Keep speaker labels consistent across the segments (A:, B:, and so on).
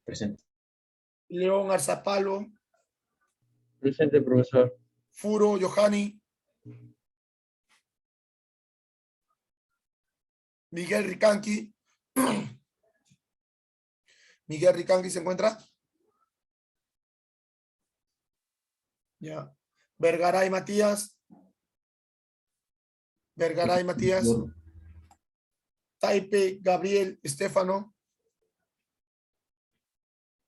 A: Presente.
B: León Arzapalo.
A: Presente, profesor.
B: Furo Johanny. Miguel Ricanqui. Miguel Ricanqui se encuentra. Ya. Vergaray Matías. Vergaray Matías. Taipe Gabriel Estefano.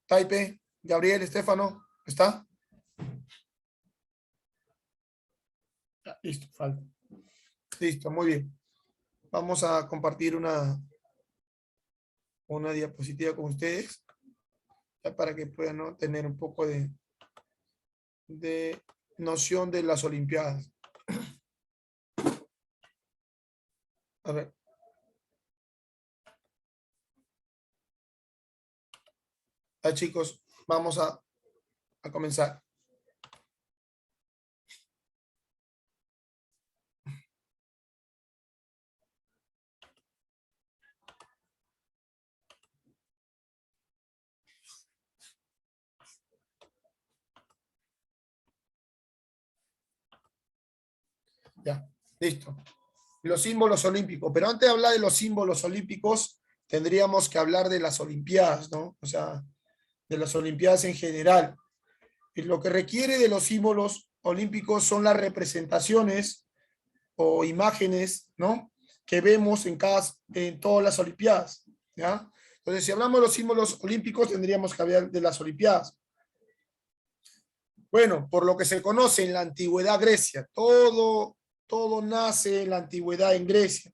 B: Taipe Gabriel Estefano. ¿Está? Ya, listo, falta. Listo, muy bien. Vamos a compartir una diapositiva con ustedes, ya para que puedan, ¿no?, tener un poco de noción de las Olimpiadas. A ver. Ya, chicos, vamos a comenzar. Ya, listo. Los símbolos olímpicos. Pero antes de hablar de los símbolos olímpicos, tendríamos que hablar de las Olimpiadas, ¿no? O sea, de las Olimpiadas en general. Y lo que requiere de los símbolos olímpicos son las representaciones o imágenes, ¿no?, que vemos en todas las Olimpiadas, ¿ya? Entonces, si hablamos de los símbolos olímpicos, tendríamos que hablar de las Olimpiadas. Bueno, por lo que se conoce en la antigüedad Grecia, todo nace en la antigüedad en Grecia.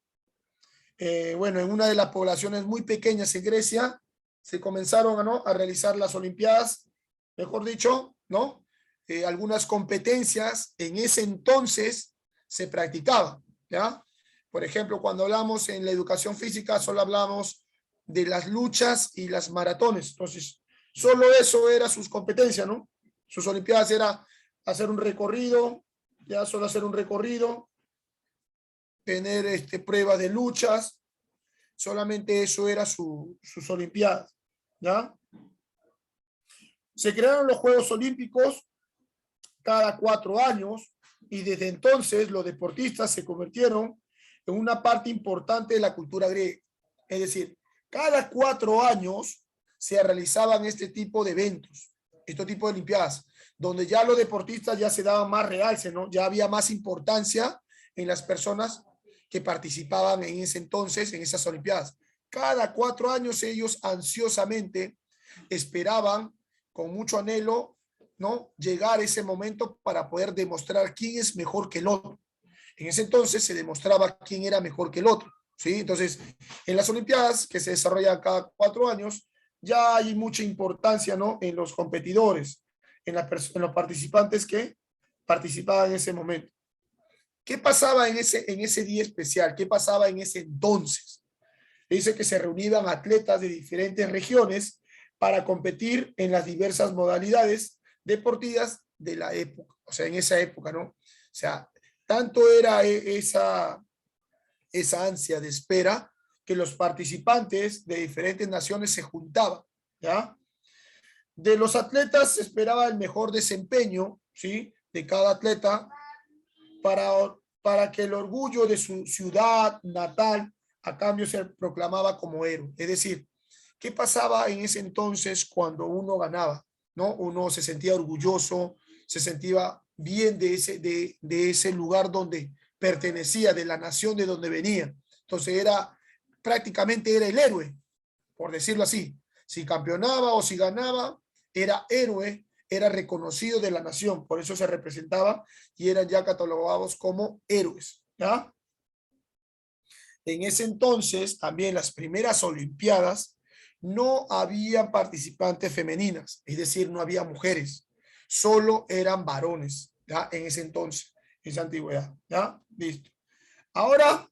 B: Bueno, en una de las poblaciones muy pequeñas en Grecia, se comenzaron a realizar las Olimpiadas, mejor dicho, ¿no? Algunas competencias en ese entonces se practicaban, ¿ya? Por ejemplo, cuando hablamos en la educación física, solo hablamos de las luchas y las maratones. Entonces, solo eso era sus competencias, ¿no? Sus Olimpiadas era hacer un recorrido, ya solo hacer un recorrido, tener pruebas de luchas, solamente eso era sus Olimpiadas, ¿ya? Se crearon los Juegos Olímpicos cada 4 años y desde entonces los deportistas se convirtieron en una parte importante de la cultura griega. Es decir, cada 4 años se realizaban este tipo de eventos, este tipo de Olimpiadas, donde ya los deportistas ya se daban más realce, ¿no? Ya había más importancia en las personas que participaban en ese entonces, en esas Olimpiadas. Cada 4 años ellos ansiosamente esperaban con mucho anhelo, ¿no?, llegar a ese momento para poder demostrar quién es mejor que el otro. En ese entonces se demostraba quién era mejor que el otro, ¿sí? Entonces, en las Olimpiadas, que se desarrollan cada 4 años, ya hay mucha importancia, ¿no?, en los competidores, en los participantes que participaban en ese momento. ¿Qué pasaba en ese día especial? ¿Qué pasaba en ese entonces? Dice que se reunían atletas de diferentes regiones para competir en las diversas modalidades deportivas de la época, o sea, en esa época, ¿no? O sea, tanto era esa ansia de espera que los participantes de diferentes naciones se juntaban, ¿ya? De los atletas se esperaba el mejor desempeño, ¿sí?, de cada atleta para que el orgullo de su ciudad natal a cambio se proclamaba como héroe. Es decir, ¿qué pasaba en ese entonces cuando uno ganaba, ¿no? Uno se sentía orgulloso, se sentía bien de ese lugar donde pertenecía, de la nación de donde venía. Entonces prácticamente era el héroe, por decirlo así. Si campeonaba o si ganaba, era héroe, era reconocido de la nación, por eso se representaba y eran ya catalogados como héroes, ¿ya? En ese entonces, también las primeras Olimpiadas, no había participantes femeninas, es decir, no había mujeres, solo eran varones, ¿ya? En ese entonces, en esa antigüedad, ¿ya? Listo. Ahora,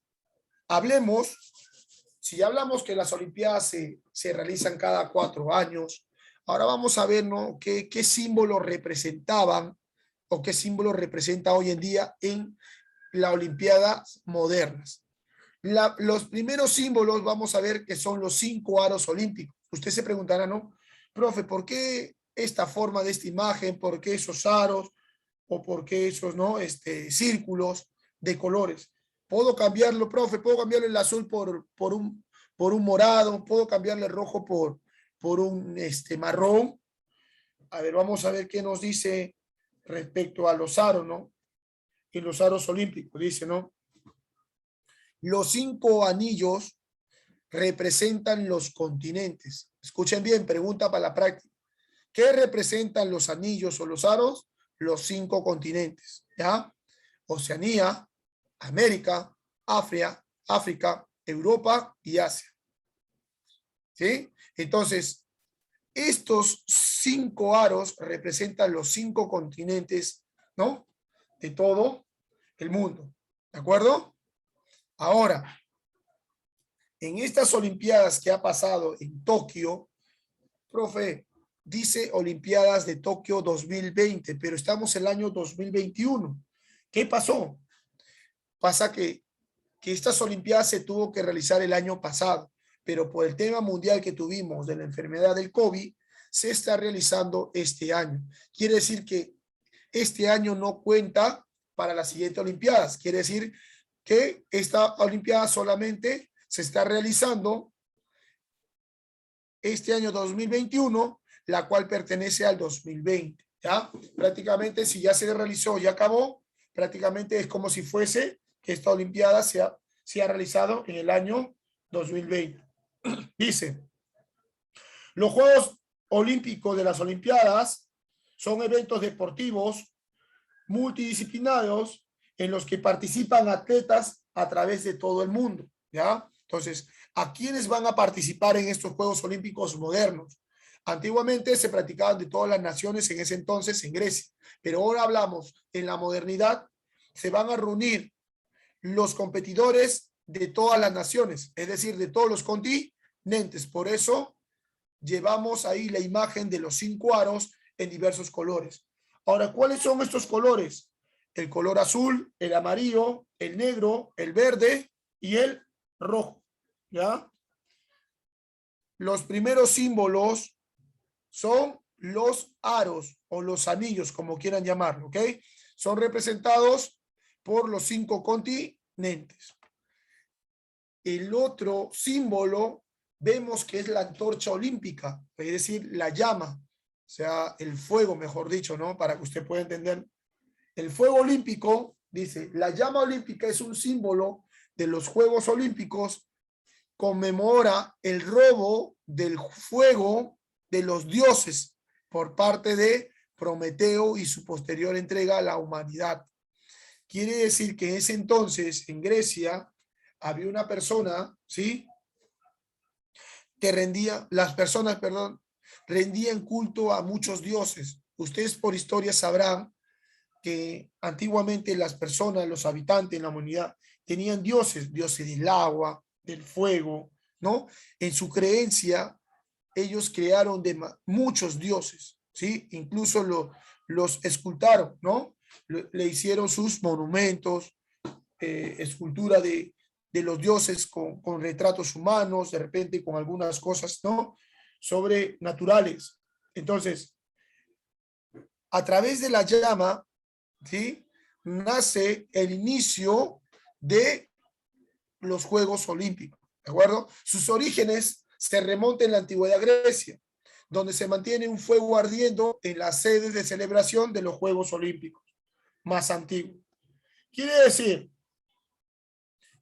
B: hablemos, si ya hablamos que las Olimpiadas se realizan cada 4 años, ahora vamos a ver, ¿no?, qué símbolos representaban o qué símbolos representa hoy en día en las Olimpiadas modernas. Los primeros símbolos vamos a ver que son los 5 aros olímpicos. Usted se preguntará, ¿no?, profe, ¿por qué esta forma de esta imagen? ¿Por qué esos aros? ¿O por qué esos, no? Círculos de colores. ¿Puedo cambiarlo, profe? ¿Puedo cambiarle el azul por un morado? ¿Puedo cambiarle el rojo por un marrón? A ver, vamos a ver qué nos dice respecto a los aros, ¿no? En los aros olímpicos, dice, ¿no? Los 5 anillos representan los continentes. Escuchen bien, pregunta para la práctica. ¿Qué representan los anillos o los aros? Los 5 continentes, ¿ya? Oceanía, América, África, Europa y Asia. ¿Sí? Entonces, estos 5 aros representan los 5 continentes, ¿no? De todo el mundo. ¿De acuerdo? Ahora, en estas Olimpiadas que ha pasado en Tokio, profe, dice Olimpiadas de Tokio 2020, pero estamos en el año 2021. ¿Qué pasó? Pasa que estas Olimpiadas se tuvo que realizar el año pasado, pero por el tema mundial que tuvimos de la enfermedad del COVID, se está realizando este año. Quiere decir que este año no cuenta para las siguientes Olimpiadas. Quiere decir que esta Olimpiada solamente se está realizando este año 2021, la cual pertenece al 2020. ¿Ya? Prácticamente, si ya se realizó, ya acabó, prácticamente es como si fuese que esta Olimpiada se ha realizado en el año 2020. Dice, los Juegos Olímpicos de las Olimpiadas son eventos deportivos multidisciplinarios en los que participan atletas a través de todo el mundo, ¿ya? Entonces, ¿a quiénes van a participar en estos Juegos Olímpicos modernos? Antiguamente se practicaban de todas las naciones en ese entonces en Grecia, pero ahora hablamos en la modernidad, se van a reunir los competidores de todas las naciones, es decir, de todos los continentes. Por eso llevamos ahí la imagen de los 5 aros en diversos colores. Ahora, ¿cuáles son estos colores? El color azul, el amarillo, el negro, el verde y el rojo, ¿ya? Los primeros símbolos son los aros o los anillos, como quieran llamarlo, ¿ok? Son representados por los 5 continentes. El otro símbolo vemos que es la antorcha olímpica, es decir, la llama, o sea, el fuego, mejor dicho, ¿no? Para que usted pueda entender. El fuego olímpico, dice, la llama olímpica es un símbolo de los Juegos Olímpicos, conmemora el robo del fuego de los dioses por parte de Prometeo y su posterior entrega a la humanidad. Quiere decir que en ese entonces, en Grecia, había una persona, ¿sí?, que rendían culto a muchos dioses. Ustedes por historia sabrán que antiguamente las personas, los habitantes en la humanidad, tenían dioses del agua, del fuego, ¿no? En su creencia, ellos crearon muchos dioses, ¿sí? Incluso los escultaron, ¿no? Le hicieron sus monumentos, escultura de los dioses con retratos humanos, de repente con algunas cosas, ¿no?, sobrenaturales. Entonces, a través de la llama, ¿sí?, nace el inicio de los Juegos Olímpicos, ¿de acuerdo? Sus orígenes se remontan en la antigüedad Grecia, donde se mantiene un fuego ardiendo en las sedes de celebración de los Juegos Olímpicos más antiguos. Quiere decir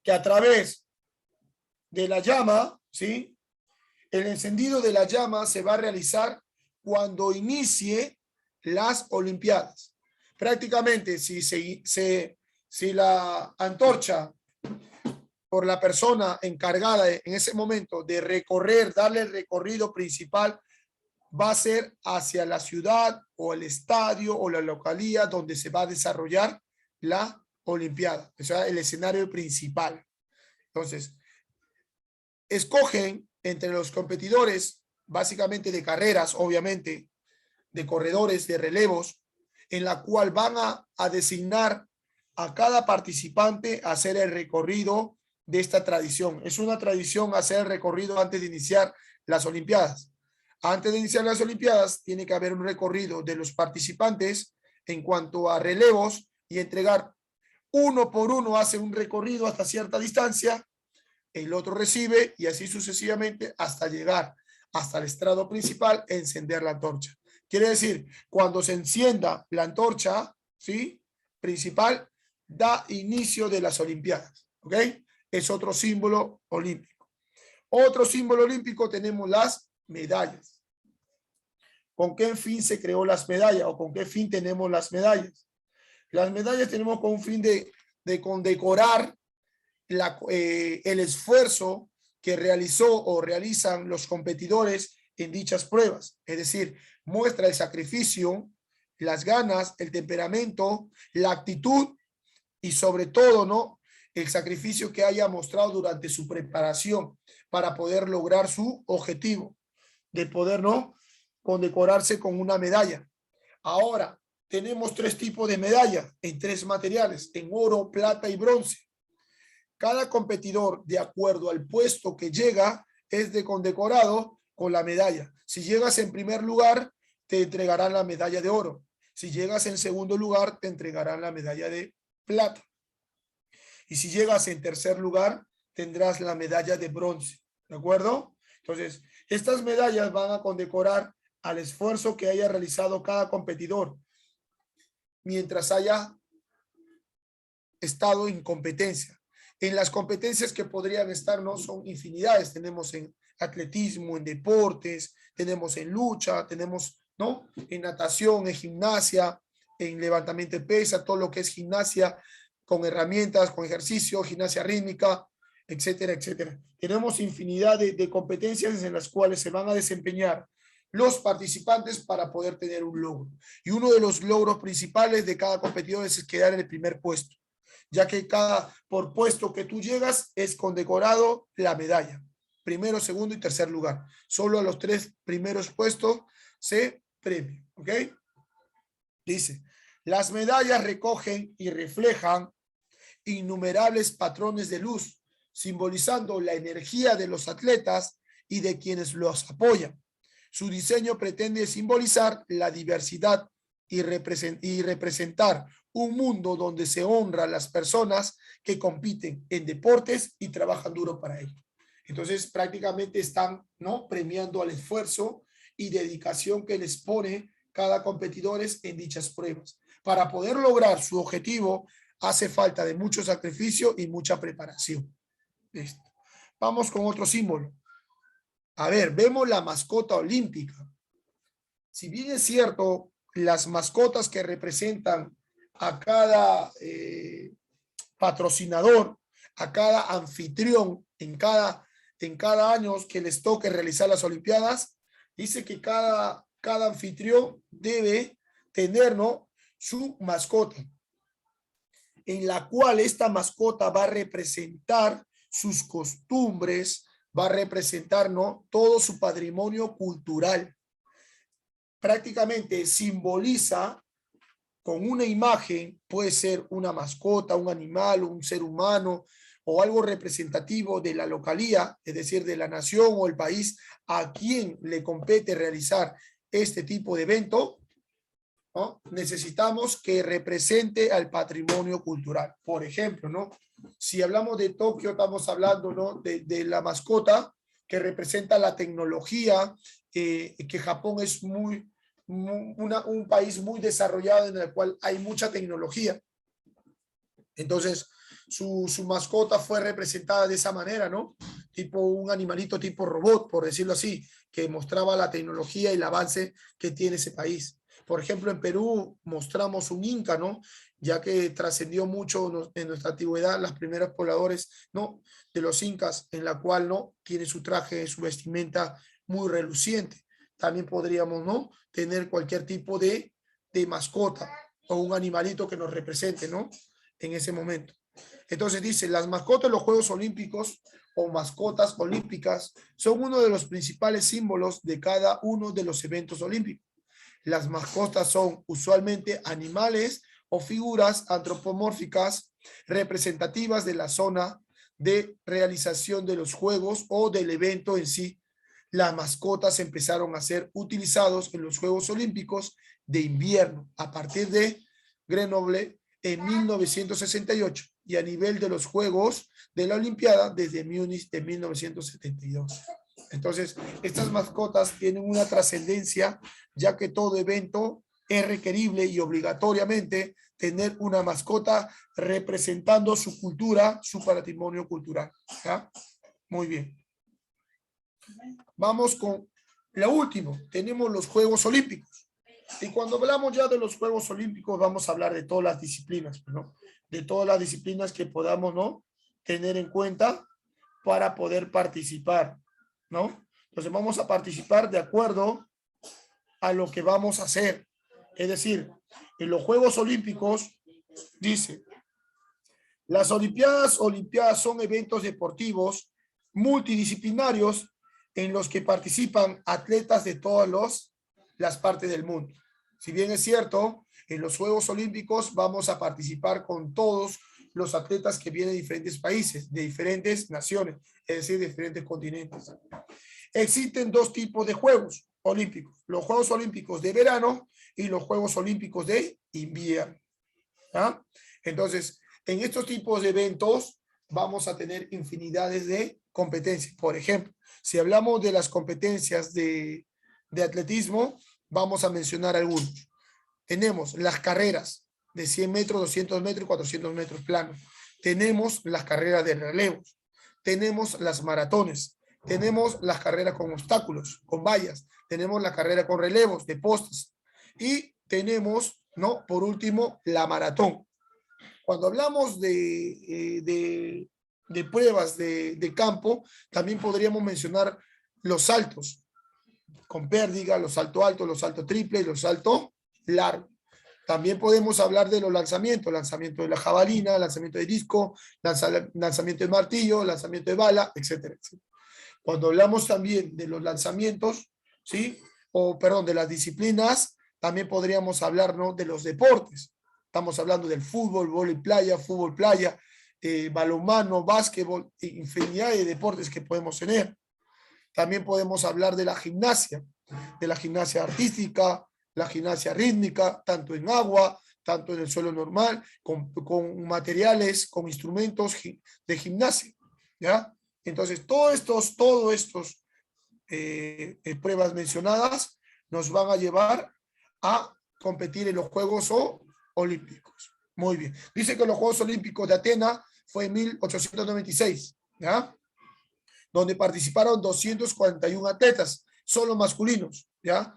B: que a través de la llama, ¿sí?, el encendido de la llama se va a realizar cuando inicie las Olimpiadas. Prácticamente, si la antorcha por la persona encargada en ese momento de recorrer, darle el recorrido principal, va a ser hacia la ciudad o el estadio o la localía donde se va a desarrollar la Olimpiada, o sea, el escenario principal. Entonces, escogen entre los competidores, básicamente de carreras, obviamente, de corredores, de relevos, en la cual van a designar a cada participante a hacer el recorrido de esta tradición. Es una tradición hacer el recorrido antes de iniciar las Olimpiadas. Antes de iniciar las Olimpiadas, tiene que haber un recorrido de los participantes en cuanto a relevos y entregar uno por uno, hace un recorrido hasta cierta distancia, el otro recibe y así sucesivamente hasta llegar hasta el estrado principal e encender la antorcha. Quiere decir, cuando se encienda la antorcha, ¿sí?, principal, da inicio de las Olimpiadas, ¿ok? Es otro símbolo olímpico. Otro símbolo olímpico tenemos las medallas. ¿Con qué fin se creó las medallas o con qué fin tenemos las medallas? Las medallas tenemos con un fin de condecorar el esfuerzo que realizó o realizan los competidores en dichas pruebas. Es decir, muestra el sacrificio, las ganas, el temperamento, la actitud y sobre todo, ¿no?, el sacrificio que haya mostrado durante su preparación para poder lograr su objetivo de poder, ¿no?, condecorarse con una medalla. Ahora, tenemos 3 tipos de medallas en 3 materiales, en oro, plata y bronce. Cada competidor, de acuerdo al puesto que llega, es de condecorado con la medalla. Si llegas en primer lugar, te entregarán la medalla de oro. Si llegas en segundo lugar, te entregarán la medalla de plata. Y si llegas en tercer lugar, tendrás la medalla de bronce. ¿De acuerdo? Entonces, estas medallas van a condecorar al esfuerzo que haya realizado cada competidor mientras haya estado en competencia. En las competencias que podrían estar, no son infinidades. Tenemos en atletismo, en deportes, tenemos en lucha, tenemos, ¿no?, en natación, en gimnasia, en levantamiento de pesas, todo lo que es gimnasia con herramientas, con ejercicio, gimnasia rítmica, etcétera, etcétera. Tenemos infinidad de competencias en las cuales se van a desempeñar los participantes para poder tener un logro. Y uno de los logros principales de cada competidor es quedar en el primer puesto, ya que por puesto que tú llegas es condecorado la medalla, primero, segundo y tercer lugar. Solo a los 3 primeros puestos se premia, ¿ok? Dice, las medallas recogen y reflejan innumerables patrones de luz, simbolizando la energía de los atletas y de quienes los apoyan. Su diseño pretende simbolizar la diversidad y representar un mundo donde se honra a las personas que compiten en deportes y trabajan duro para ello. Entonces, prácticamente están, ¿no?, premiando al esfuerzo y dedicación que les pone cada competidor en dichas pruebas. Para poder lograr su objetivo, hace falta de mucho sacrificio y mucha preparación. Listo. Vamos con otro símbolo. A ver, vemos la mascota olímpica. Si bien es cierto, las mascotas que representan a cada patrocinador, a cada anfitrión en cada año que les toque realizar las Olimpiadas, dice que cada anfitrión debe tener, ¿no?, su mascota, en la cual esta mascota va a representar sus costumbres, va a representar, ¿no?, todo su patrimonio cultural. Prácticamente simboliza con una imagen, puede ser una mascota, un animal, un ser humano o algo representativo de la localía, es decir, de la nación o el país a quien le compete realizar este tipo de evento, ¿no? Necesitamos que represente al patrimonio cultural. Por ejemplo, ¿no?, si hablamos de Tokio, estamos hablando, ¿no?, de la mascota que representa la tecnología, que Japón es un país muy desarrollado en el cual hay mucha tecnología. Entonces, su mascota fue representada de esa manera, ¿no?, tipo un animalito tipo robot, por decirlo así, que mostraba la tecnología y el avance que tiene ese país. Por ejemplo, en Perú mostramos un inca, ¿no?, ya que trascendió mucho en nuestra antigüedad, los primeros pobladores, ¿no?, de los incas, en la cual, ¿no?, tiene su traje, su vestimenta muy reluciente. También podríamos, ¿no?, tener cualquier tipo de mascota o un animalito que nos represente, ¿no?, en ese momento. Entonces dice, las mascotas de los Juegos Olímpicos o mascotas olímpicas son uno de los principales símbolos de cada uno de los eventos olímpicos. Las mascotas son usualmente animales o figuras antropomórficas representativas de la zona de realización de los juegos o del evento en sí. las mascotas empezaron a ser utilizados en los Juegos Olímpicos de invierno a partir de Grenoble en 1968 y a nivel de los Juegos de la Olimpiada desde Múnich de 1972. Entonces, estas mascotas tienen una trascendencia, ya que todo evento es requerible y obligatoriamente tener una mascota representando su cultura, su patrimonio cultural. ¿Ya? Muy bien. Vamos con la última. Tenemos los Juegos Olímpicos. Y cuando hablamos ya de los Juegos Olímpicos, vamos a hablar de todas las disciplinas, ¿no? De todas las disciplinas que podamos, ¿no?, tener en cuenta para poder participar, ¿no? Entonces vamos a participar de acuerdo a lo que vamos a hacer. Es decir, en los Juegos Olímpicos, dice, las Olimpiadas son eventos deportivos multidisciplinarios en los que participan atletas de todas las partes del mundo. Si bien es cierto, en los Juegos Olímpicos vamos a participar con todos los atletas que vienen de diferentes países, de diferentes naciones, es decir, de diferentes continentes. Existen dos tipos de Juegos Olímpicos, los Juegos Olímpicos de verano y los Juegos Olímpicos de invierno. ¿Ah? Entonces, en estos tipos de eventos vamos a tener infinidades de competencias. Por ejemplo, si hablamos de las competencias de atletismo, vamos a mencionar algunos. Tenemos las carreras de 100 metros, 200 metros y 400 metros plano. Tenemos las carreras de relevos. Tenemos las maratones. Tenemos las carreras con obstáculos, con vallas. Tenemos la carrera con relevos, de postes. Y tenemos, ¿no?, por último, la maratón. Cuando hablamos de pruebas de campo, también podríamos mencionar los saltos con pérdiga, los saltos altos, los saltos triples, los saltos largos. También podemos hablar de los lanzamientos, lanzamiento de la jabalina, lanzamiento de disco, lanzamiento de martillo, lanzamiento de bala, etcétera, etcétera. Cuando hablamos también de los lanzamientos, ¿sí?, de las disciplinas, también podríamos hablar, ¿no?, de los deportes. Estamos hablando del fútbol, fútbol playa, balonmano, básquetbol, infinidad de deportes que podemos tener. También podemos hablar de la gimnasia artística, la gimnasia rítmica, tanto en agua, tanto en el suelo normal, con materiales, con instrumentos de gimnasia, ¿ya? Entonces, todos estos pruebas mencionadas nos van a llevar a competir en los Juegos Olímpicos. Muy bien. Dice que los Juegos Olímpicos de Atenas fue en 1896, ¿ya?, donde participaron 241 atletas, solo masculinos, ¿ya?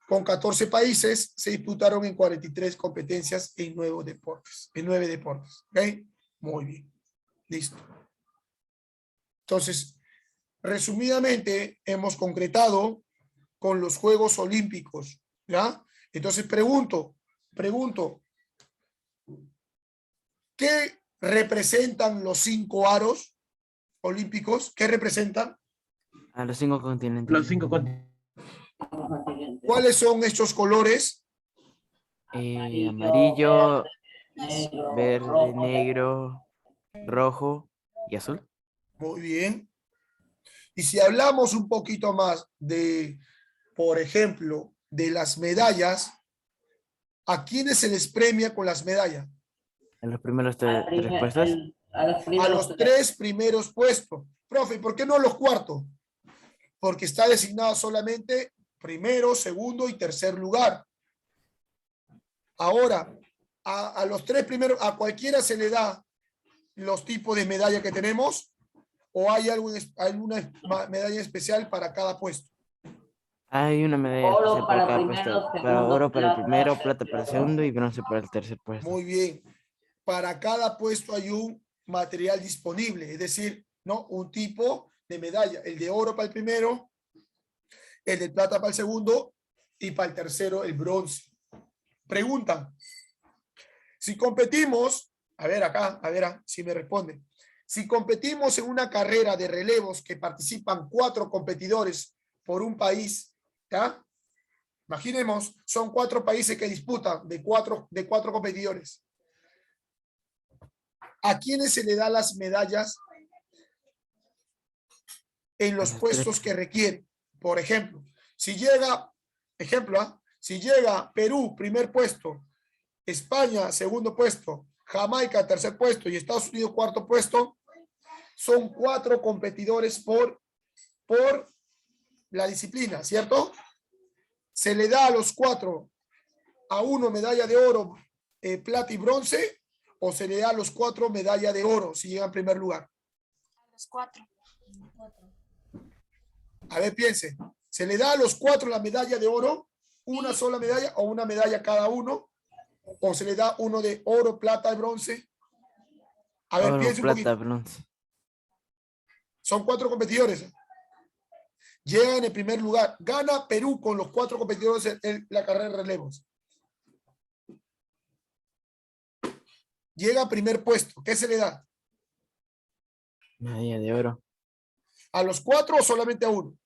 B: Con 14 países se disputaron en 43 competencias en 9 deportes. ¿Ok? Muy bien. Listo. Entonces, resumidamente, hemos concretado con los Juegos Olímpicos, ¿ya? Entonces, pregunto, ¿qué representan los 5 aros olímpicos? ¿Qué representan?
C: A los 5 continentes.
A: Los 5 continentes.
B: ¿Cuáles son estos colores?
C: Amarillo, verde, negro, rojo y azul.
B: Muy bien. Y si hablamos un poquito más de, por ejemplo, de las medallas, ¿a quiénes se les premia con las medallas?
C: En los primeros tres puestos.
B: A los 3 primeros puestos. Profe, ¿por qué no los cuartos? Porque está designado solamente primero, segundo y tercer lugar. Ahora, a los 3 primeros, ¿a cualquiera se le da los tipos de medalla que tenemos? ¿O hay alguna medalla especial para cada puesto?
C: Hay una medalla especial para cada puesto. Para oro para el primero, plata para el segundo y bronce para el tercer puesto.
B: Muy bien. Para cada puesto hay un material disponible, es decir, ¿no?, un tipo de medalla. El de oro para el primero, el de plata para el segundo y para el tercero el bronce. Pregunta. Si competimos, a ver acá, a ver si me responden. Si competimos en una carrera de relevos que participan 4 competidores por un país, ¿ya? Imaginemos, son 4 países que disputan de cuatro competidores. ¿A quiénes se le da las medallas en los puestos que requieren? Por ejemplo, si llega, si llega Perú, primer puesto, España, segundo puesto, Jamaica, tercer puesto y Estados Unidos, cuarto puesto, son 4 competidores por la disciplina, ¿cierto? Se le da a los 4 a uno medalla de oro, plata y bronce, o se le da a los 4 medalla de oro si llega en primer lugar.
D: A los 4.
B: A ver, piensen. ¿Se le da a los 4 la medalla de oro? ¿Una sola medalla o una medalla cada uno? ¿O se le da uno de oro, plata y bronce? A ver,
C: Oro,
B: piensen un
C: plata,
B: poquito.
C: bronce.
B: Son 4 competidores. Llega en el primer lugar. Gana Perú con los 4 competidores en la carrera de relevos. Llega a primer puesto. ¿Qué se le da?
C: Medalla de oro.
B: ¿A los 4 o solamente a uno?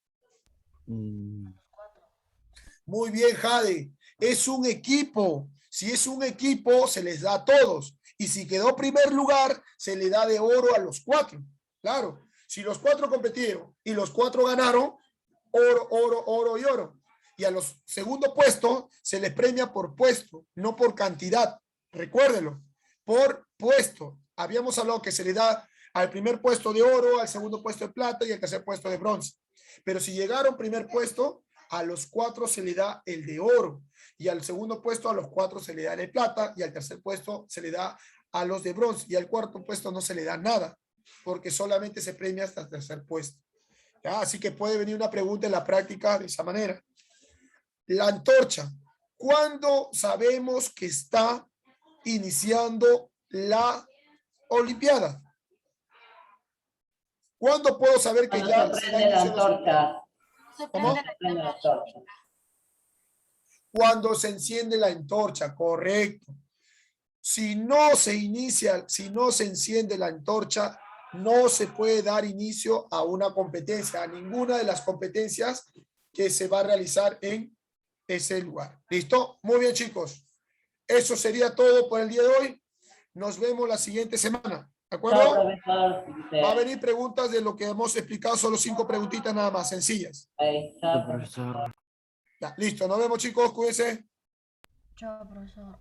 B: Muy bien, Jade. Es un equipo. Si es un equipo, se les da a todos. Y si quedó primer lugar, se le da de oro a los 4. Claro. Si los 4 competieron y los 4 ganaron, oro, oro, oro y oro. Y a los segundo puesto se les premia por puesto, no por cantidad. Recuérdenlo. Por puesto. Habíamos hablado que se le da al primer puesto de oro, al segundo puesto de plata y al tercer puesto de bronce. Pero si llegaron primer puesto, a los 4 se le da el de oro. Y al segundo puesto a los 4 se le da el de plata y al tercer puesto se le da a los de bronce. Y al cuarto puesto no se le da nada, porque solamente se premia hasta el tercer puesto. ¿Ya? Así que puede venir una pregunta en la práctica de esa manera. La antorcha. ¿Cuándo sabemos que está iniciando la Olimpiada? ¿Cuándo puedo saber que ya
E: se prende la antorcha.
B: ¿Cómo?
E: Se prende la antorcha.
B: Cuando se enciende la antorcha, correcto. Si no se inicia, si no se enciende la antorcha, no se puede dar inicio a una competencia, a ninguna de las competencias que se va a realizar en ese lugar. ¿Listo? Muy bien, chicos. Eso sería todo por el día de hoy. Nos vemos la siguiente semana. ¿De acuerdo?
E: Chao, profesor.
B: Va a venir preguntas de lo que hemos explicado, solo 5 preguntitas nada más, sencillas.
E: Chao,
C: Profesor.
B: Ya, listo. Nos vemos, chicos. Cuídense.
D: Chao, profesor.